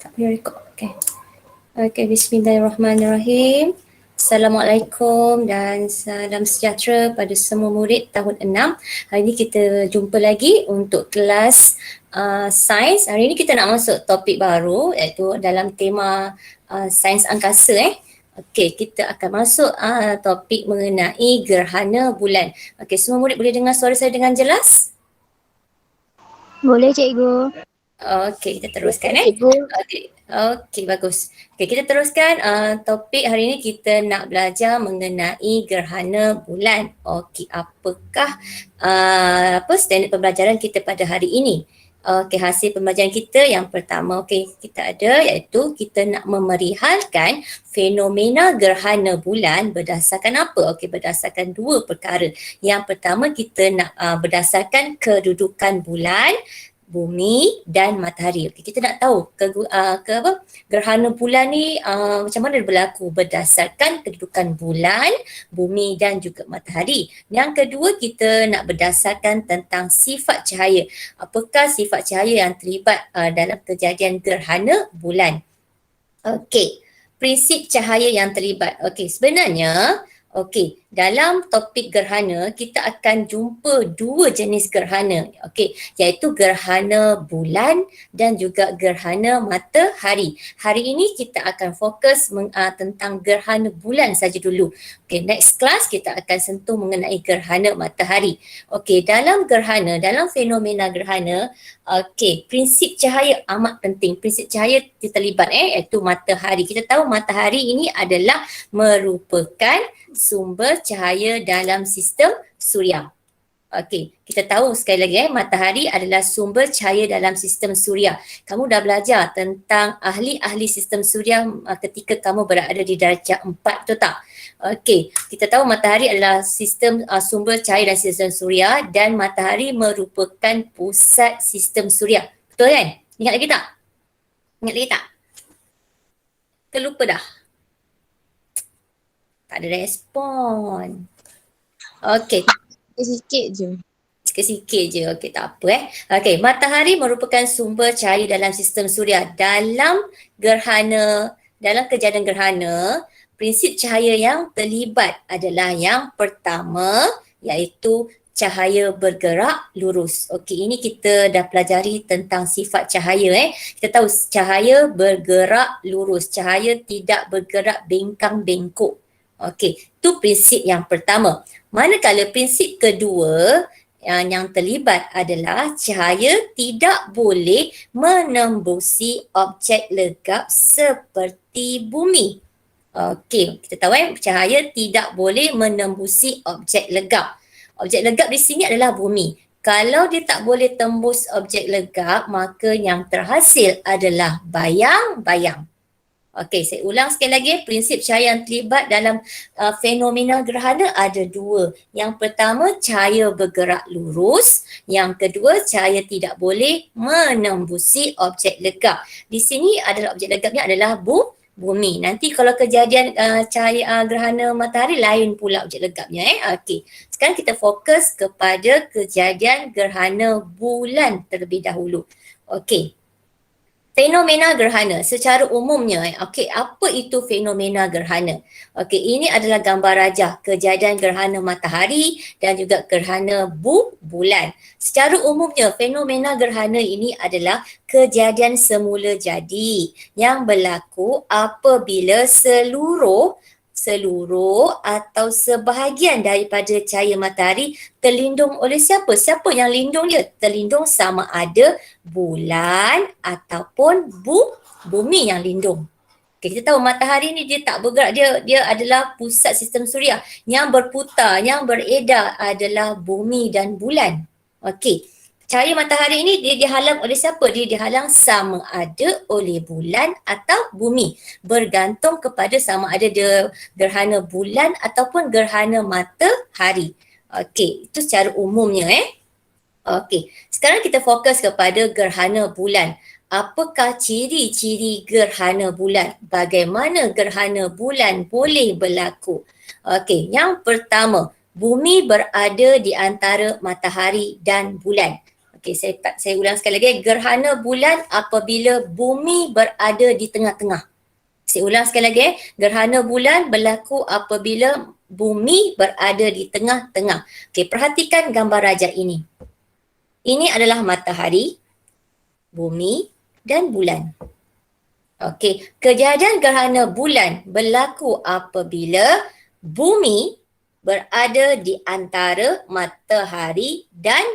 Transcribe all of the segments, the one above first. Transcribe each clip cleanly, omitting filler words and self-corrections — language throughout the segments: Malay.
Tak boleh record. Okay. Okay, bismillahirrahmanirrahim. Assalamualaikum dan salam sejahtera pada semua murid tahun 6. Hari ini kita jumpa lagi untuk kelas sains. Hari ini kita nak masuk topik baru iaitu dalam tema sains angkasa. Okey, kita akan masuk topik mengenai gerhana bulan. Okey, semua murid boleh dengar suara saya dengan jelas? Boleh cikgu. Okey, kita teruskan Cikgu. Okey, bagus. Okey, kita teruskan topik hari ini kita nak belajar mengenai gerhana bulan. Okey, apakah standard pembelajaran kita pada hari ini? Okey, hasil pembelajaran kita yang pertama kita ada iaitu kita nak memerihalkan fenomena gerhana bulan berdasarkan apa? Okey, berdasarkan dua perkara. Yang pertama kita nak berdasarkan kedudukan bulan, bumi dan matahari. Okey, kita nak tahu gerhana bulan ni macam mana dia berlaku berdasarkan kedudukan bulan, bumi dan juga matahari. Yang kedua kita nak berdasarkan tentang sifat cahaya. Apakah sifat cahaya yang terlibat dalam kejadian gerhana bulan? Okey, prinsip cahaya yang terlibat. Okey, sebenarnya dalam topik gerhana kita akan jumpa dua jenis gerhana, iaitu gerhana bulan dan juga gerhana matahari. Hari ini kita akan fokus tentang gerhana bulan saja dulu. Next class kita akan sentuh mengenai gerhana matahari. Dalam fenomena gerhana, prinsip cahaya amat penting. Prinsip cahaya terlibat iaitu matahari. Kita tahu matahari ini adalah merupakan sumber cahaya dalam sistem suria. Kita tahu sekali lagi matahari adalah sumber cahaya dalam sistem suria. Kamu dah belajar tentang ahli-ahli sistem suria ketika kamu berada di darjah 4, betul tak? Kita tahu matahari adalah sistem sumber cahaya dalam sistem suria dan matahari merupakan pusat sistem suria. Betul kan? Ingat lagi tak? Terlupa dah? Tak ada respon. Sikit-sikit je. Tak apa matahari merupakan sumber cahaya dalam sistem suria. Dalam kejadian gerhana, prinsip cahaya yang terlibat adalah yang pertama iaitu cahaya bergerak lurus. Ini kita dah pelajari tentang sifat cahaya. Kita tahu cahaya bergerak lurus, cahaya tidak bergerak bengkang-bengkok. Itu prinsip yang pertama. Manakala prinsip kedua yang terlibat adalah cahaya tidak boleh menembusi objek legap seperti bumi. Kita tahu cahaya tidak boleh menembusi objek legap. Objek legap di sini adalah bumi. Kalau dia tak boleh tembus objek legap, maka yang terhasil adalah bayang-bayang. Saya ulang sekali lagi, prinsip cahaya yang terlibat dalam fenomena gerhana ada dua. Yang pertama, cahaya bergerak lurus. Yang kedua, cahaya tidak boleh menembusi objek legap. Di sini adalah objek legapnya adalah bumi. Nanti kalau kejadian cahaya gerhana matahari lain pula objek legapnya. Sekarang kita fokus kepada kejadian gerhana bulan terlebih dahulu. Fenomena gerhana secara umumnya, apa itu fenomena gerhana? Ini adalah gambar rajah kejadian gerhana matahari dan juga gerhana bulan. Secara umumnya, fenomena gerhana ini adalah kejadian semula jadi yang berlaku apabila seluruh atau sebahagian daripada cahaya matahari terlindung oleh siapa? Siapa yang lindung dia? Terlindung sama ada bulan ataupun bumi yang lindung. Kita tahu matahari ni dia tak bergerak, dia adalah pusat sistem suria. Yang berputar, yang beredar adalah bumi dan bulan. Cahaya matahari ini dia dihalang oleh siapa? Dia dihalang sama ada oleh bulan atau bumi. Bergantung kepada sama ada dia gerhana bulan ataupun gerhana matahari. Itu secara umumnya. Sekarang kita fokus kepada gerhana bulan. Apakah ciri-ciri gerhana bulan? Bagaimana gerhana bulan boleh berlaku? Yang pertama, bumi berada di antara matahari dan bulan. Okey, saya ulang sekali lagi. Gerhana bulan apabila bumi berada di tengah-tengah. Saya ulang sekali lagi. Gerhana bulan berlaku apabila bumi berada di tengah-tengah. Okey, perhatikan gambar rajah ini. Ini adalah matahari, bumi dan bulan. Okey, kejadian gerhana bulan berlaku apabila bumi berada di antara matahari dan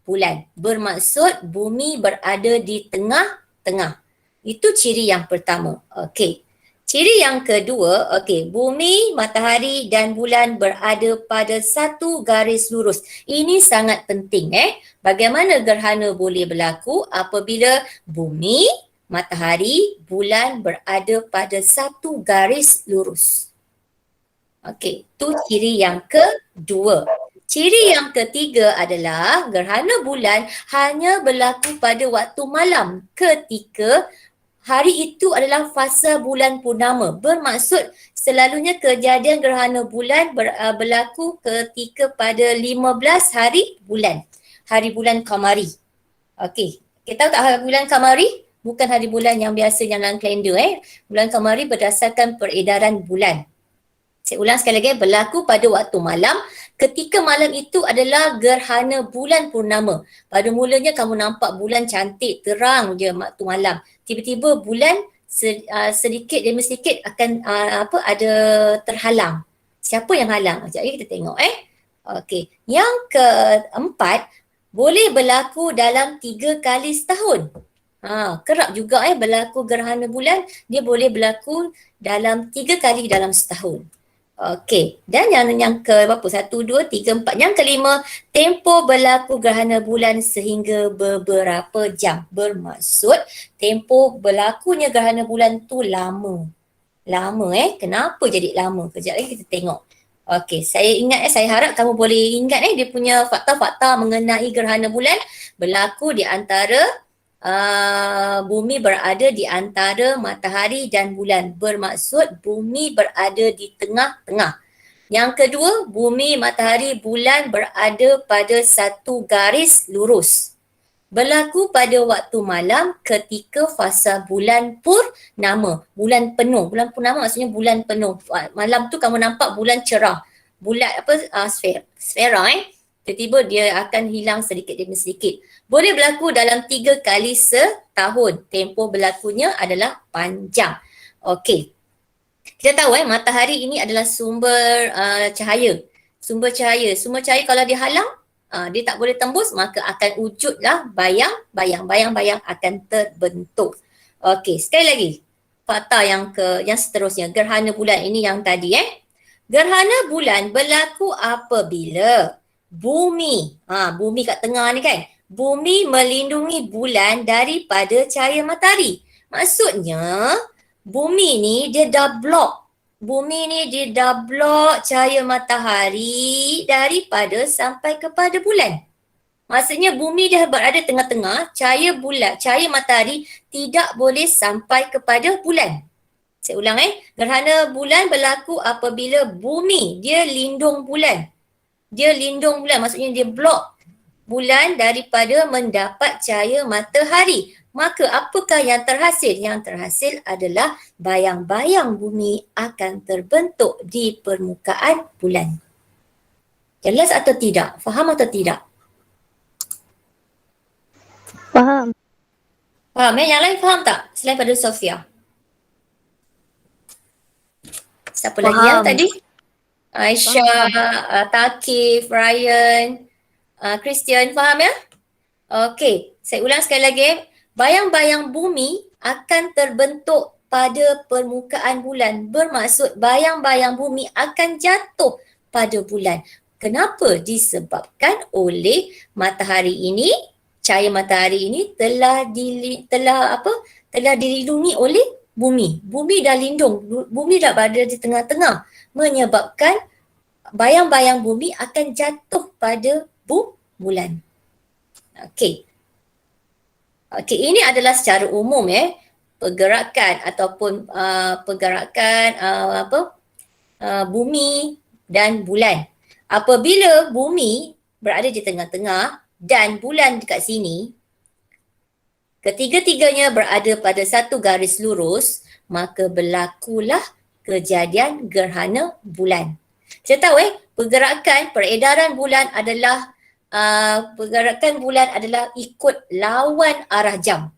bulan. Bermaksud bumi berada di tengah-tengah. Itu ciri yang pertama. Okey. Ciri yang kedua, okey, bumi, matahari dan bulan berada pada satu garis lurus. Ini sangat penting Bagaimana gerhana boleh berlaku apabila bumi, matahari, bulan berada pada satu garis lurus. Okey, itu ciri yang kedua. Ciri yang ketiga adalah gerhana bulan hanya berlaku pada waktu malam ketika hari itu adalah fasa bulan purnama. Bermaksud selalunya kejadian gerhana bulan berlaku ketika pada 15 hari bulan. Hari bulan Qamari. Okey, kita tahu tak hari bulan Qamari? Bukan hari bulan yang biasa yang dalam kalender Bulan Qamari berdasarkan peredaran bulan. Saya ulang sekali lagi, berlaku pada waktu malam. Ketika malam itu adalah gerhana bulan purnama. Pada mulanya kamu nampak bulan cantik, terang je waktu malam. Tiba-tiba bulan sedikit demi sedikit akan ada terhalang. Siapa yang halang? Sekejap lagi kita tengok Okey. Yang keempat, boleh berlaku dalam 3 kali setahun. Kerap juga berlaku gerhana bulan, dia boleh berlaku dalam 3 kali dalam setahun. Okey, dan yang ke berapa? 1, 2, 3, 4. Yang kelima, tempoh berlaku gerhana bulan sehingga beberapa jam. Bermaksud tempoh berlakunya gerhana bulan tu lama. Lama Kenapa jadi lama? Kejap lagi kita tengok. Okey, saya ingat saya harap kamu boleh ingat dia punya fakta-fakta mengenai gerhana bulan berlaku di antara bumi berada di antara matahari dan bulan. Bermaksud bumi berada di tengah-tengah. Yang kedua, bumi, matahari, bulan berada pada satu garis lurus. Berlaku pada waktu malam ketika fasa bulan purnama. Bulan penuh. Bulan purnama maksudnya bulan penuh. Malam tu kamu nampak bulan cerah. Bulat sfera tiba-tiba dia akan hilang sedikit demi sedikit. Boleh berlaku dalam 3 kali setahun. Tempoh berlakunya adalah panjang. Okey. Kita tahu matahari ini adalah sumber cahaya. Sumber cahaya kalau dihalang, dia tak boleh tembus, maka akan wujudlah bayang-bayang akan terbentuk. Okey, sekali lagi. Fakta yang seterusnya, gerhana bulan ini yang tadi Gerhana bulan berlaku apabila bumi, bumi kat tengah ni kan, bumi melindungi bulan daripada cahaya matahari. Maksudnya, bumi ni dia dah block. Bumi ni dia dah block cahaya matahari daripada sampai kepada bulan. Maksudnya bumi dia berada tengah-tengah, cahaya matahari tidak boleh sampai kepada bulan. Saya ulang gerhana bulan berlaku apabila bumi dia lindung bulan. Dia lindung bulan, maksudnya dia blok bulan daripada mendapat cahaya matahari. Maka apakah yang terhasil? Yang terhasil adalah bayang-bayang bumi akan terbentuk di permukaan bulan. Jelas atau tidak? Faham atau tidak? Faham. Faham Yang lain faham tak? Selain pada Sofia. Siapa lagi yang tadi? Aisyah, Thaqif, Ryan, Christian, faham ya? Okey, saya ulang sekali lagi. Bayang-bayang bumi akan terbentuk pada permukaan bulan. Bermaksud bayang-bayang bumi akan jatuh pada bulan. Kenapa? Disebabkan oleh matahari ini, cahaya matahari ini telah dilindungi oleh bumi. Bumi dah lindung, bumi dah berada di tengah-tengah, menyebabkan bayang-bayang bumi akan jatuh pada bulan. Okey. Okey, ini adalah secara umum pergerakan ataupun bumi dan bulan. Apabila bumi berada di tengah-tengah, dan bulan dekat sini, ketiga-tiganya berada pada satu garis lurus, maka berlakulah kejadian gerhana bulan. Kita tahu pergerakan peredaran bulan adalah ikut lawan arah jam.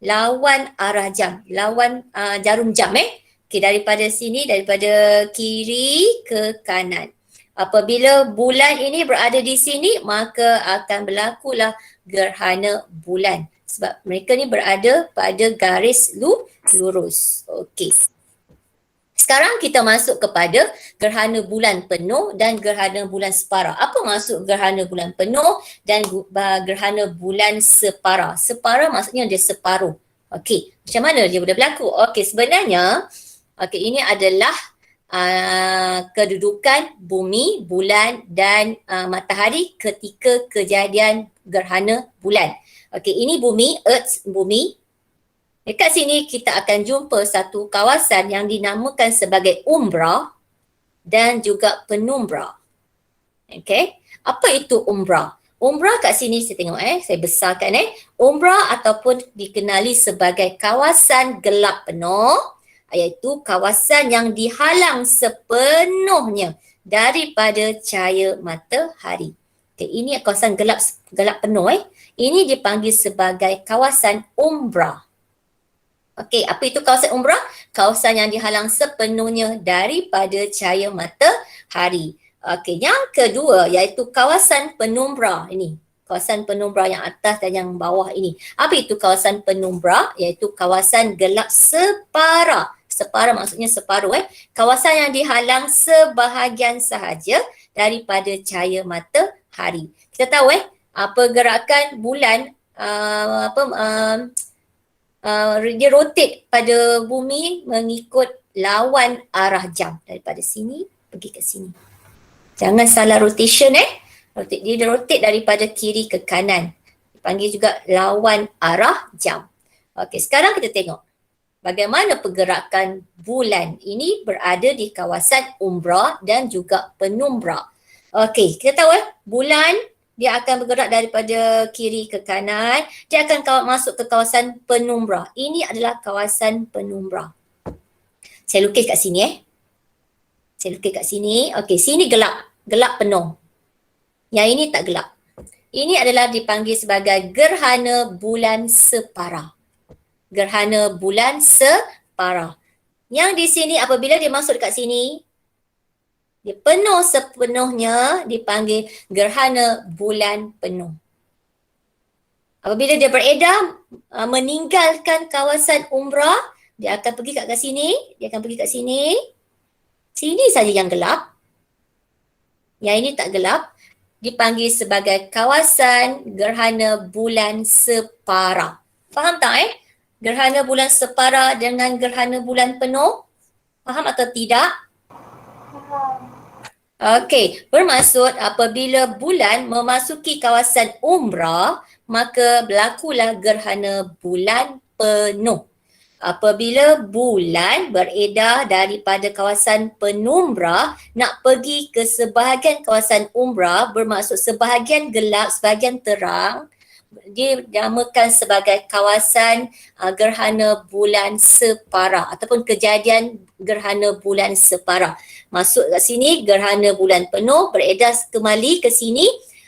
Lawan arah jam, lawan jarum jam Okay, daripada sini, daripada kiri ke kanan. Apabila bulan ini berada di sini, maka akan berlakulah gerhana bulan. Sebab mereka ni berada pada garis lurus. Okey. Sekarang kita masuk kepada gerhana bulan penuh dan gerhana bulan separa. Apa maksud gerhana bulan penuh dan gerhana bulan separa? Separa maksudnya dia separuh. Okey, macam mana dia boleh berlaku? Okey, sebenarnya ini adalah kedudukan bumi, bulan dan matahari ketika kejadian gerhana bulan. Okey, ini bumi, Earth, bumi. Dekat sini kita akan jumpa satu kawasan yang dinamakan sebagai umbra dan juga penumbra. Okey, apa itu umbra? Umbra kat sini saya tengok saya besarkan Umbra ataupun dikenali sebagai kawasan gelap penuh, iaitu kawasan yang dihalang sepenuhnya daripada cahaya matahari. Okay, ini kawasan gelap penuh Ini dipanggil sebagai kawasan umbra. Okey, apa itu kawasan umbra? Kawasan yang dihalang sepenuhnya daripada cahaya matahari. Okey, yang kedua iaitu kawasan penumbra ini. Kawasan penumbra yang atas dan yang bawah ini. Apa itu kawasan penumbra? Iaitu kawasan gelap separa. Separa maksudnya separuh Kawasan yang dihalang sebahagian sahaja daripada cahaya matahari. Kita tahu pergerakan bulan dia rotate pada bumi mengikut lawan arah jam. Daripada sini pergi ke sini. Jangan salah rotation Dia rotate daripada kiri ke kanan. Dipanggil juga lawan arah jam. Okey, sekarang kita tengok bagaimana pergerakan bulan ini berada di kawasan umbra dan juga penumbra. Okey, kita tahu bulan dia akan bergerak daripada kiri ke kanan. Dia akan masuk ke kawasan penumbra. Ini adalah kawasan penumbra. Saya lukis kat sini Saya lukis kat sini. Okey, sini gelap. Gelap penuh. Yang ini tak gelap. Ini adalah dipanggil sebagai gerhana bulan separa. Gerhana bulan separa. Yang di sini apabila dia masuk dekat sini, dia penuh sepenuhnya, dipanggil gerhana bulan penuh. Apabila dia beredar, meninggalkan kawasan umbra, dia akan pergi kat sini, Sini saja yang gelap. Yang ini tak gelap. Dipanggil sebagai kawasan gerhana bulan separa. Faham tak Gerhana bulan separa dengan gerhana bulan penuh? Faham atau tidak? Okey, bermaksud apabila bulan memasuki kawasan umbra, maka berlakulah gerhana bulan penuh. Apabila bulan beredar daripada kawasan penumbra nak pergi ke sebahagian kawasan umbra, bermaksud sebahagian gelap, sebahagian terang, dia dinamakan sebagai kawasan gerhana bulan separa ataupun kejadian gerhana bulan separa. Masuk kat sini gerhana bulan penuh, beredar kembali ke sini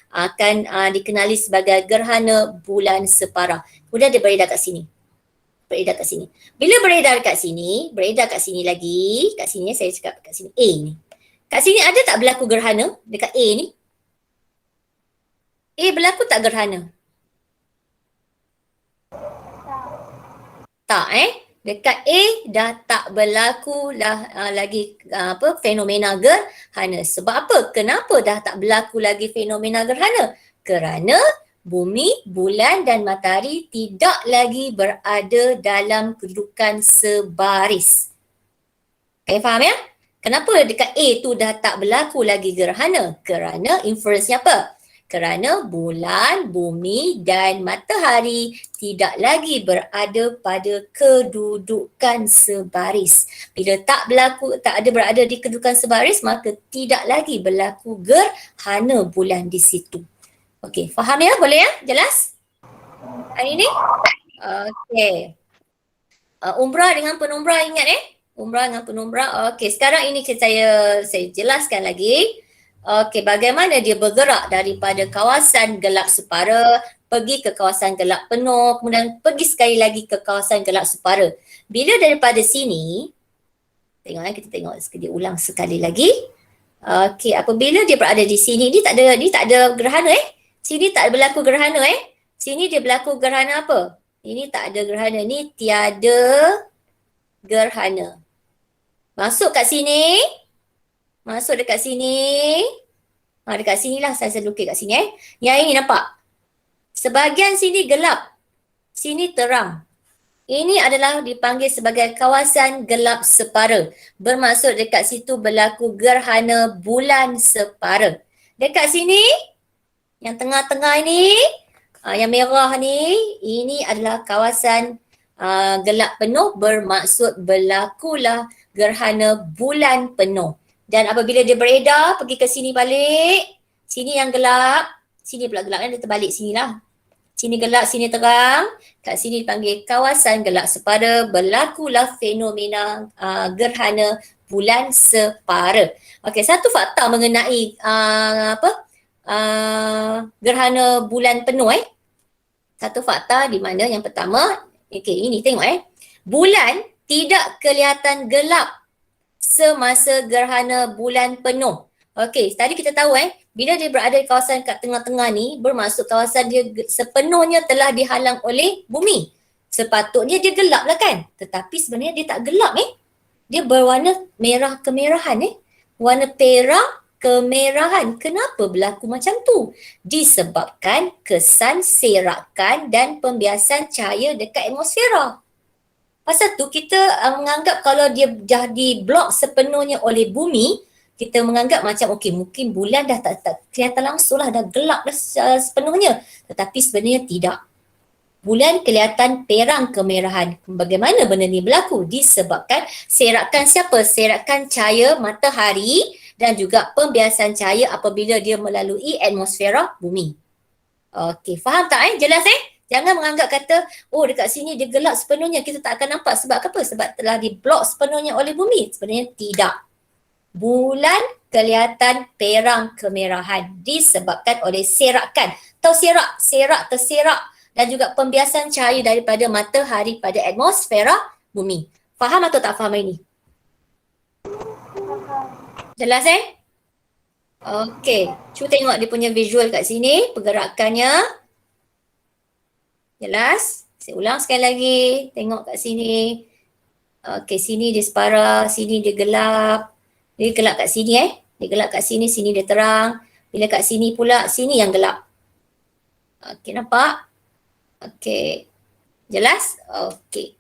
akan dikenali sebagai gerhana bulan separa. Kemudian dia beredar kat sini. Bila beredar kat sini lagi, kat sini saya cakap kat sini A ni. Kat sini ada tak berlaku gerhana dekat A ni? A berlaku tak gerhana? Tak Dekat A dah tak berlaku lagi fenomena gerhana. Sebab apa? Kenapa dah tak berlaku lagi fenomena gerhana? Kerana bumi, bulan dan matahari tidak lagi berada dalam kedudukan sebaris. Okay, faham Kenapa dekat A tu dah tak berlaku lagi gerhana? Kerana inference-nya apa? Kerana bulan, bumi dan matahari tidak lagi berada pada kedudukan sebaris. Bila tak ada berada di kedudukan sebaris, maka tidak lagi berlaku gerhana bulan di situ. Okey, faham ya? Boleh ya? Jelas? Hari ni? Okey. Umrah dengan penumrah ingat Umrah dengan penumrah. Okey, sekarang ini saya jelaskan lagi. Okey, bagaimana dia bergerak daripada kawasan gelap separa pergi ke kawasan gelap penuh, kemudian pergi sekali lagi ke kawasan gelap separa. Bila daripada sini, kita tengok dia ulang sekali lagi. Okey, apabila dia berada di sini, ni tak ada gerhana Sini tak berlaku gerhana Sini dia berlaku gerhana apa? Ini tak ada gerhana, ni tiada gerhana. Masuk kat sini. Masuk dekat sini. Dekat sini lah saya lukis kat sini Yang ini nampak? Sebahagian sini gelap. Sini terang. Ini adalah dipanggil sebagai kawasan gelap separa. Bermaksud dekat situ berlaku gerhana bulan separa. Dekat sini, yang tengah-tengah ini, yang merah ni, ini adalah kawasan gelap penuh, bermaksud berlakulah gerhana bulan penuh. Dan apabila dia beredar, pergi ke sini balik, sini yang gelap, sini pula gelap dia terbalik sini lah. Sini gelap, sini terang, kat sini dipanggil kawasan gelap separa, berlakulah fenomena gerhana bulan separa. Okey, satu fakta mengenai gerhana bulan penuh Satu fakta di mana yang pertama, okey ini tengok bulan tidak kelihatan gelap semasa gerhana bulan penuh. Okey, tadi kita tahu bila dia berada di kawasan kat tengah-tengah ni, bermaksud kawasan dia sepenuhnya telah dihalang oleh bumi. Sepatutnya dia gelap lah kan? Tetapi sebenarnya dia tak gelap Dia berwarna merah kemerahan Warna perak kemerahan. Kenapa berlaku macam tu? Disebabkan kesan serakan dan pembiasan cahaya dekat atmosfera. Pasal tu kita menganggap kalau dia dah diblok sepenuhnya oleh bumi, kita menganggap macam okey mungkin bulan dah tak kelihatan langsung lah, dah gelap dah sepenuhnya. Tetapi sebenarnya tidak. Bulan kelihatan perang kemerahan. Bagaimana benda ni berlaku? Disebabkan serakan siapa? Serakan cahaya matahari dan juga pembiasan cahaya apabila dia melalui atmosfera bumi. Okey, faham tak Jelas Jangan menganggap kata, oh dekat sini dia gelap sepenuhnya, kita tak akan nampak. Sebab apa? Sebab telah diblok sepenuhnya oleh bumi. Sebenarnya tidak. Bulan kelihatan perang kemerahan disebabkan oleh serakan. Tahu serak terserak dan juga pembiasan cahaya daripada matahari pada atmosfera bumi. Faham atau tak faham ini? Jelas Okey, cuba tengok dia punya visual kat sini, pergerakannya. Jelas? Saya ulang sekali lagi, tengok kat sini. Okey, sini dia separa, sini dia gelap. Dia gelap kat sini Dia gelap kat sini, sini dia terang. Bila kat sini pula, sini yang gelap. Okey, nampak? Okey. Jelas? Okey.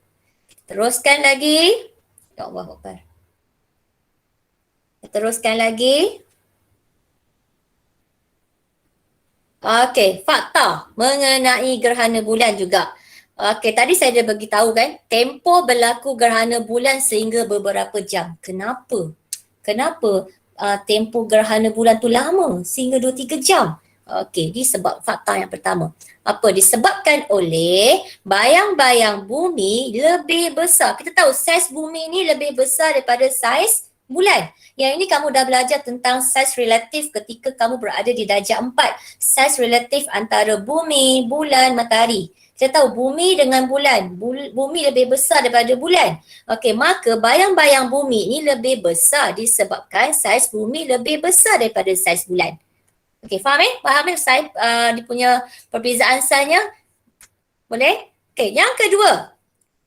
Teruskan lagi. Ya Allah Akbar. Teruskan lagi. Okey, fakta mengenai gerhana bulan juga. Okey, tadi saya dah beritahu tempoh berlaku gerhana bulan sehingga beberapa jam. Kenapa tempoh gerhana bulan tu lama sehingga 2-3 jam? Okey, disebab fakta yang pertama. Apa? Disebabkan oleh bayang-bayang bumi lebih besar. Kita tahu saiz bumi ni lebih besar daripada saiz bulan. Yang ini kamu dah belajar tentang saiz relatif ketika kamu berada di darjah 4. Saiz relatif antara bumi, bulan, matahari. Kita tahu bumi dengan bulan. Bumi lebih besar daripada bulan. Okey, maka bayang-bayang bumi ni lebih besar disebabkan saiz bumi lebih besar daripada saiz bulan. Okey, faham Faham saiz dia punya perbezaan saiznya? Boleh? Okey, yang kedua.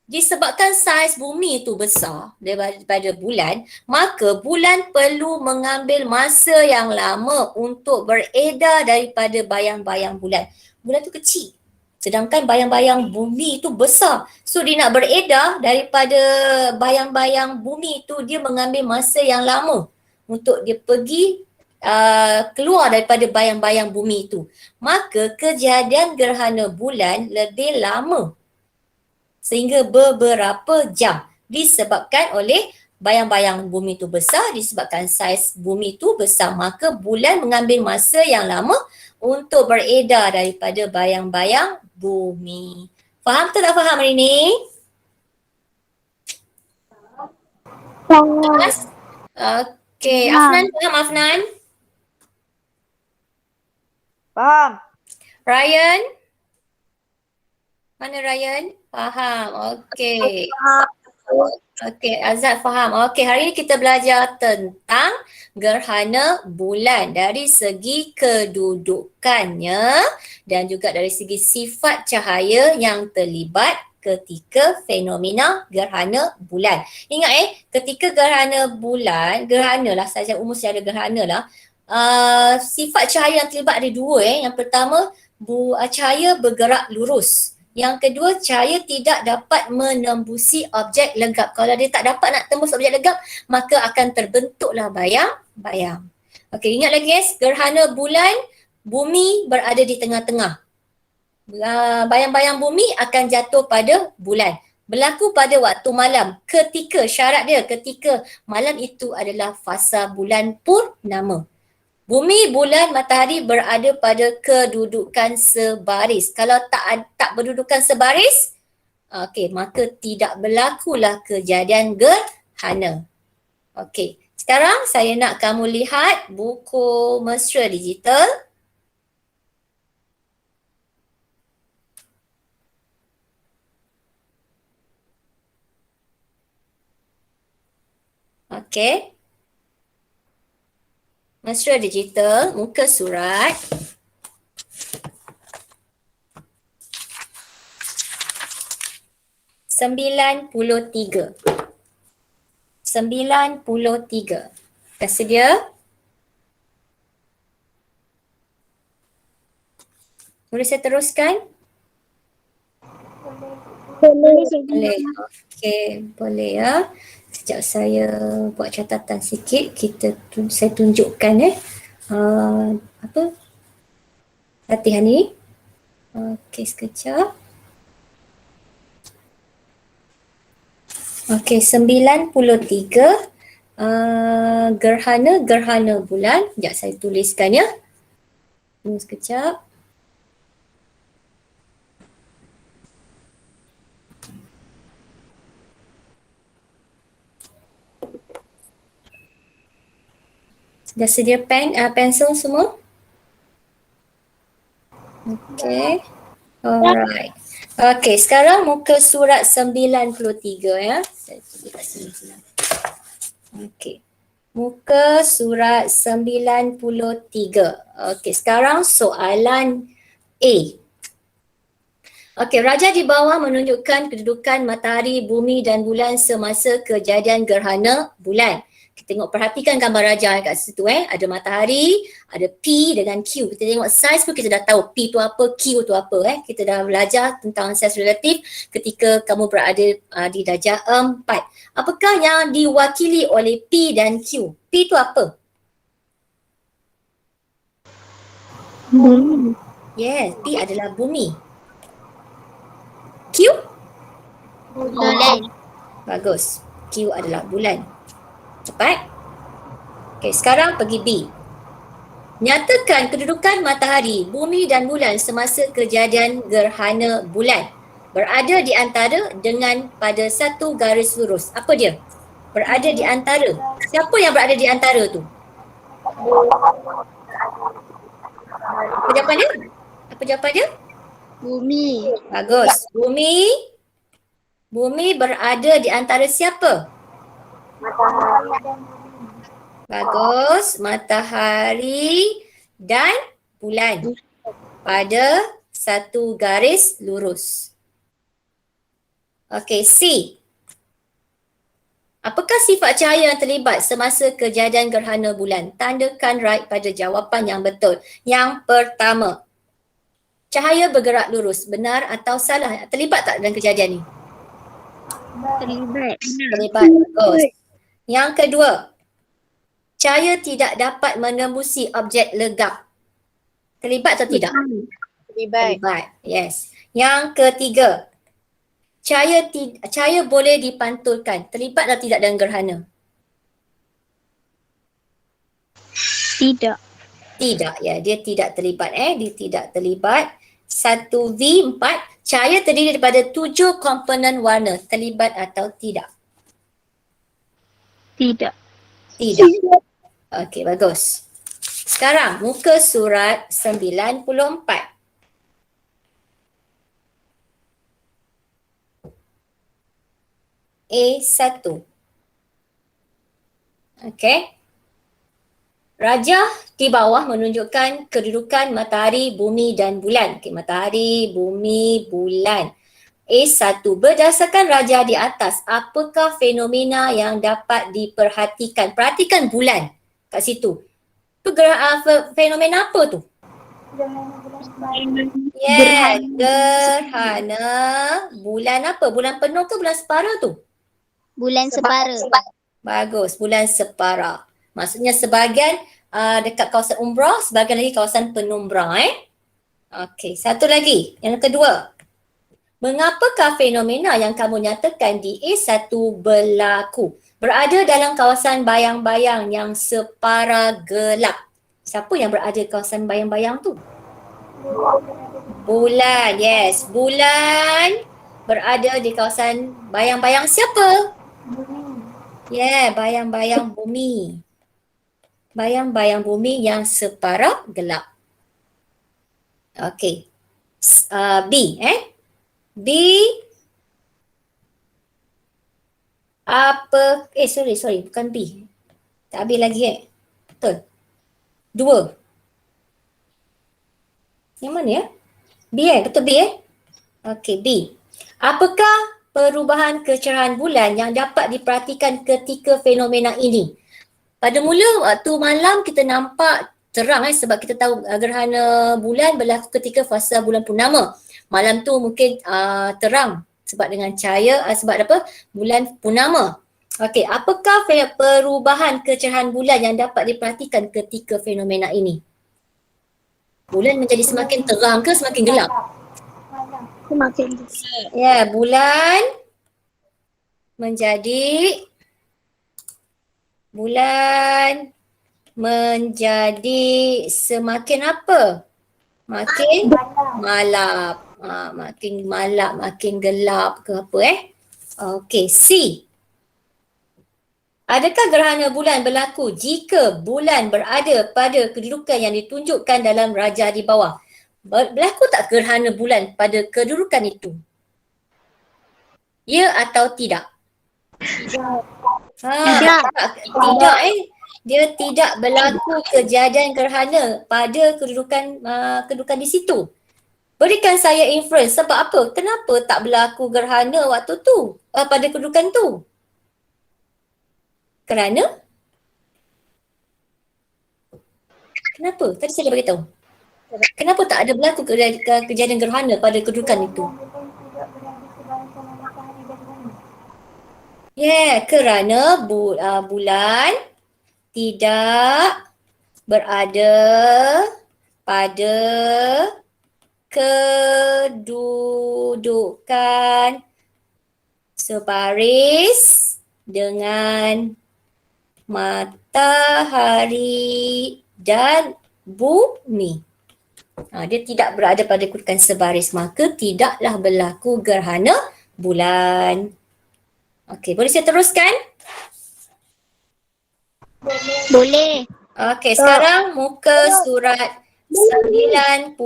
Disebabkan saiz bumi itu besar daripada bulan, maka bulan perlu mengambil masa yang lama untuk beredar daripada bayang-bayang bulan. Bulan tu kecil. Sedangkan bayang-bayang bumi itu besar. So dia nak beredar daripada bayang-bayang bumi itu, dia mengambil masa yang lama untuk dia pergi keluar daripada bayang-bayang bumi itu. Maka kejadian gerhana bulan lebih lama sehingga beberapa jam disebabkan oleh bayang-bayang bumi tu besar, disebabkan saiz bumi tu besar, maka bulan mengambil masa yang lama untuk beredar daripada bayang-bayang bumi. Faham atau tak faham hari ni? Faham. Okey, Afnan faham Afnan? Faham. Ryan? Mana Ryan? Faham. Okey. Okey, Azad faham. Okey, hari ini kita belajar tentang gerhana bulan dari segi kedudukannya dan juga dari segi sifat cahaya yang terlibat ketika fenomena gerhana bulan. Ingat ketika gerhana bulan, gerhana lah saja umum secara gerhana lah. Sifat cahaya yang terlibat ada dua. Yang pertama, cahaya bergerak lurus. Yang kedua, cahaya tidak dapat menembusi objek legap. Kalau dia tak dapat nak tembus objek legap, maka akan terbentuklah bayang-bayang. Okey, ingat lagi gerhana bulan, bumi berada di tengah-tengah. Bayang-bayang bumi akan jatuh pada bulan. Berlaku pada waktu malam. Syarat dia ketika malam itu adalah fasa bulan purnama. Bumi, bulan, matahari berada pada kedudukan sebaris. Kalau tak berdudukan sebaris, maka tidak berlakulah kejadian gerhana. Okey, sekarang saya nak kamu lihat buku mesra digital. Okey. Mesra digital, muka surat. Sembilan puluh tiga. Dah sedia? Boleh saya teruskan? Boleh. Okey, boleh ya. Sekejap saya buat catatan sikit. Saya tunjukkan latihan ni. Okey, sekejap. Okey, 93 gerhana bulan. Sekejap saya tuliskan ya. Tunggu sekejap. Dah sedia pensel semua? Okey. Alright. Okey, sekarang muka surat 93 ya. Saya tulis kat sini pula. Okey. Muka surat 93. Okey, sekarang soalan A. Okey, raja di bawah menunjukkan kedudukan matahari, bumi dan bulan semasa kejadian gerhana bulan. Kita tengok, perhatikan gambar raja kat situ Ada matahari, ada P dengan Q. Kita tengok saiz pun kita dah tahu P tu apa, Q tu apa Kita dah belajar tentang saiz relatif ketika kamu berada di darjah 4. Apakah yang diwakili oleh P dan Q? P tu apa? Bumi. Yes, P adalah bumi. Q? Bulan. Bagus. Q adalah bulan. Cepat. Okey, sekarang pergi B. Nyatakan kedudukan matahari, bumi dan bulan semasa kejadian gerhana bulan. Berada di antara dengan pada satu garis lurus. Apa dia? Berada di antara. Siapa yang berada di antara tu? Apa jawapan dia? Apa jawapan dia? Bumi. Bagus. Bumi berada di antara siapa? Bagus. Matahari dan bulan pada satu garis lurus. Okey, C. Apakah sifat cahaya yang terlibat semasa kejadian gerhana bulan? Tandakan right pada jawapan yang betul. Yang pertama, cahaya bergerak lurus. Benar atau salah? Terlibat tak dalam kejadian ni? Terlibat. Terlibat. Bagus. Yang kedua, cahaya tidak dapat menembusi objek legap. Terlibat atau tidak? Terlibat. Terlibat. Yes. Yang ketiga, Cahaya boleh dipantulkan. Terlibat atau tidak dengan gerhana? Tidak. Tidak, ya. Dia tidak terlibat. Dia tidak terlibat. 1V4. Cahaya terdiri daripada 7 komponen warna. Terlibat atau tidak? Tidak. Tidak. Okey, bagus. Sekarang muka surat 94. A1. Okey. Rajah di bawah menunjukkan kedudukan matahari, bumi dan bulan. Okey, matahari, bumi, bulan. A1. Berdasarkan rajah di atas, apakah fenomena yang dapat diperhatikan? Perhatikan bulan kat situ. Tu fenomena apa tu? Yeah, gerhana bulan apa? Bulan penuh ke bulan separa tu? Bulan separa. Bagus, bulan separa. Maksudnya sebahagian dekat kawasan umbra, sebahagian lagi kawasan penumbra. Okey, satu lagi. Yang kedua. Mengapakah fenomena yang kamu nyatakan di A1 berlaku? Berada dalam kawasan bayang-bayang yang separa gelap. Siapa yang berada di kawasan bayang-bayang tu? Bulan, yes. Bulan berada di kawasan bayang-bayang siapa? Yeah, bayang-bayang bumi. Bayang-bayang bumi yang separa gelap. Okey. B, B apa, sorry, bukan B. Tak habis lagi Betul. 2. Yang mana ya? B betul B Okey, B. Apakah perubahan kecerahan bulan yang dapat diperhatikan ketika fenomena ini? Pada mula waktu malam kita nampak terang sebab kita tahu gerhana bulan berlaku ketika fasa bulan purnama. Malam tu mungkin terang sebab dengan cahaya sebab apa? Bulan purnama. Okey, apakah perubahan kecerahan bulan yang dapat diperhatikan ketika fenomena ini? Bulan menjadi semakin terang ke semakin gelap? Semakin. Ya, bulan menjadi semakin apa? Makin malap. Makin malap, makin gelap ke apa Okey, C. Adakah gerhana bulan berlaku jika bulan berada pada kedudukan yang ditunjukkan dalam rajah di bawah? Berlaku tak gerhana bulan pada kedudukan itu? Ya atau tidak? Tidak. Tidak Dia tidak berlaku kejadian gerhana pada kedudukan di situ. Berikan saya inference sebab apa? Kenapa tak berlaku gerhana waktu tu? Pada kedudukan tu? Kerana? Kenapa? Tadi saya dah beritahu. Kenapa tak ada berlaku kejadian gerhana pada kedudukan itu? Kerana bulan tidak berada pada kedudukan sebaris dengan matahari dan bumi. Dia tidak berada pada kedudukan sebaris, maka tidaklah berlaku gerhana bulan. Okey, boleh saya teruskan? Boleh. Okey, sekarang muka surat 95.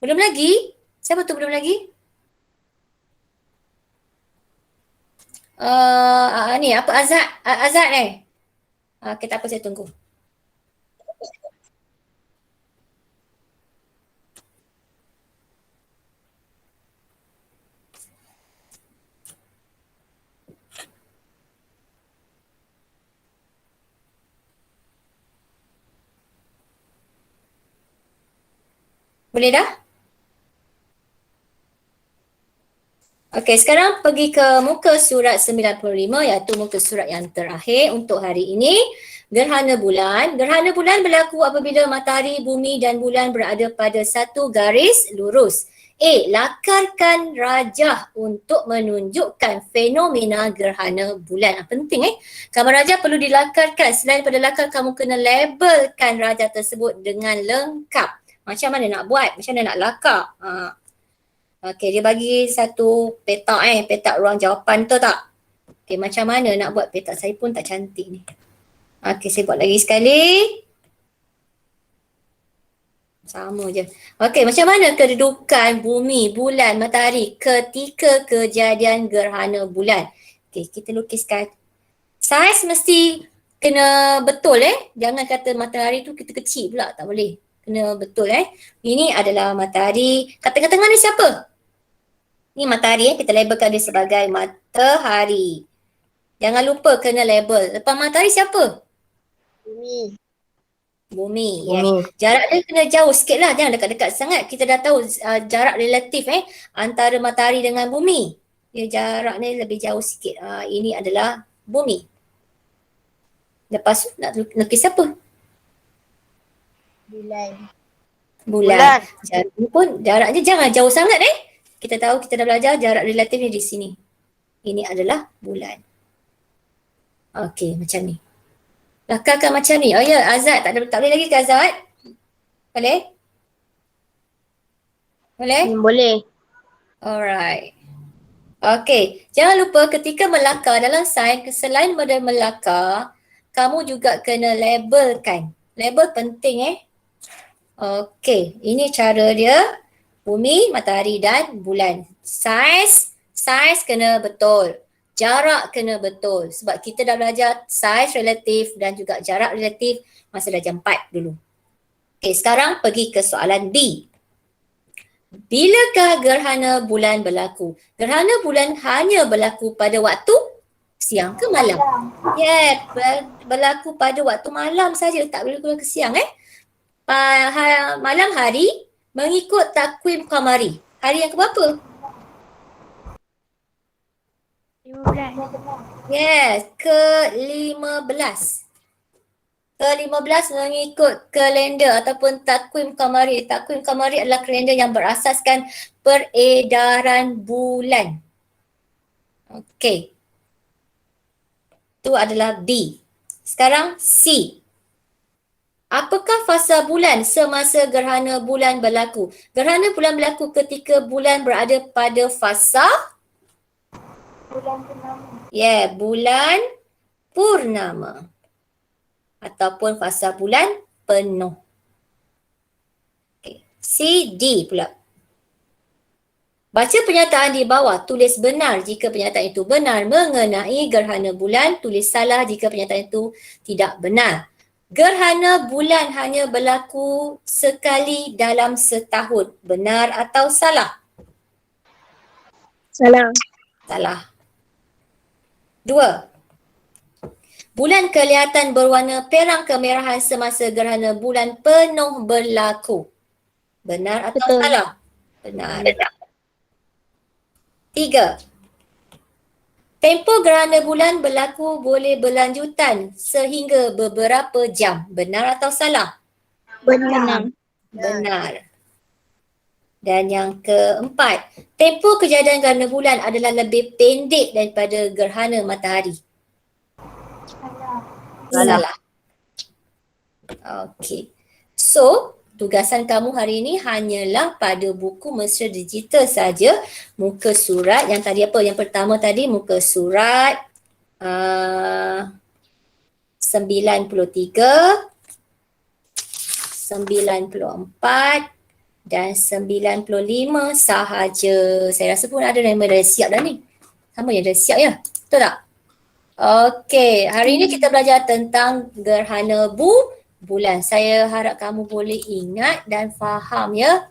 Belum lagi? Siapa tu belum lagi? Ni apa Azad Okey, tak apa, saya tunggu. Boleh dah? Okey, sekarang pergi ke muka surat 95 iaitu muka surat yang terakhir untuk hari ini. Gerhana bulan. Gerhana bulan berlaku apabila matahari, bumi dan bulan berada pada satu garis lurus. A. Lakarkan rajah untuk menunjukkan fenomena gerhana bulan. Penting Gambar rajah perlu dilakarkan. Selain daripada lakar, kamu kena labelkan rajah tersebut dengan lengkap. Macam mana nak buat? Macam mana nak lakar? Okey, dia bagi satu petak petak ruang jawapan tu tak? Okey, macam mana nak buat petak? Saya pun tak cantik ni. Okey, saya buat lagi sekali. Sama je. Okey, macam mana kedudukan bumi, bulan, matahari ketika kejadian gerhana bulan? Okey, kita lukiskan. Saiz mesti kena betul Jangan kata matahari tu kita kecil pula, tak boleh. Kena betul Ini adalah matahari. Kat tengah-tengah ni siapa? Ni matahari kita labelkan dia sebagai matahari. Jangan lupa kena label. Lepas matahari siapa? Bumi. Bumi. Jarak dia kena jauh sikit lah. Jangan dekat-dekat sangat. Kita dah tahu jarak relatif antara matahari dengan bumi. Dia jarak ni lebih jauh sikit. Ini adalah bumi. Lepas tu nak lukis apa? Bulan. Jarak ni pun jaraknya jangan jauh sangat Kita tahu, kita dah belajar jarak relatif ni di sini. Ini adalah bulan. Okey, macam ni. Lakarkan macam ni. Oh ya, Azad. Tak boleh lagi ke Azad? Boleh? Boleh? Boleh. Alright. Okey, jangan lupa ketika melakar dalam sains, selain pada melakar, kamu juga kena labelkan. Label penting Okey, ini cara dia. Bumi, matahari dan bulan. Saiz kena betul. Jarak kena betul. Sebab kita dah belajar saiz relatif dan juga jarak relatif masa darjah 4 dulu. Okey, sekarang pergi ke soalan B. Bilakah gerhana bulan berlaku? Gerhana bulan hanya berlaku pada waktu siang ke malam? Berlaku pada waktu malam saja, tak boleh ke siang malam hari mengikut takwim qamari. Hari yang keberapa? 15. Yes, ke-15. Ke-15 mengikut kalender ataupun takwim qamari. Takwim qamari adalah kalender yang berasaskan peredaran bulan. Okey. Itu adalah B. Sekarang C. Apakah fasa bulan semasa gerhana bulan berlaku? Gerhana bulan berlaku ketika bulan berada pada fasa bulan purnama. Bulan purnama. Ataupun fasa bulan penuh. Okay. C, D pula. Baca pernyataan di bawah, tulis benar jika pernyataan itu benar mengenai gerhana bulan, tulis salah jika pernyataan itu tidak benar. Gerhana bulan hanya berlaku sekali dalam setahun. Benar atau salah? Salah. Salah. 2. Bulan kelihatan berwarna perang kemerahan semasa gerhana bulan penuh berlaku. Benar atau Betul. salah? Benar. 3. Tempoh gerhana bulan berlaku boleh berlanjutan sehingga beberapa jam. Benar atau salah? Benar. Benar. Dan yang keempat, tempoh kejadian gerhana bulan adalah lebih pendek daripada gerhana matahari. Salah. Okey. So, tugasan kamu hari ini hanyalah pada buku mesra digital saja. Muka surat yang tadi apa? Yang pertama tadi muka surat 93, 94 dan 95 sahaja. Saya rasa pun ada yang dah siap dah ni. Sama yang dah siap ya? Betul tak? Okey, hari ini kita belajar tentang gerhana bulan. Saya harap kamu boleh ingat dan faham ya.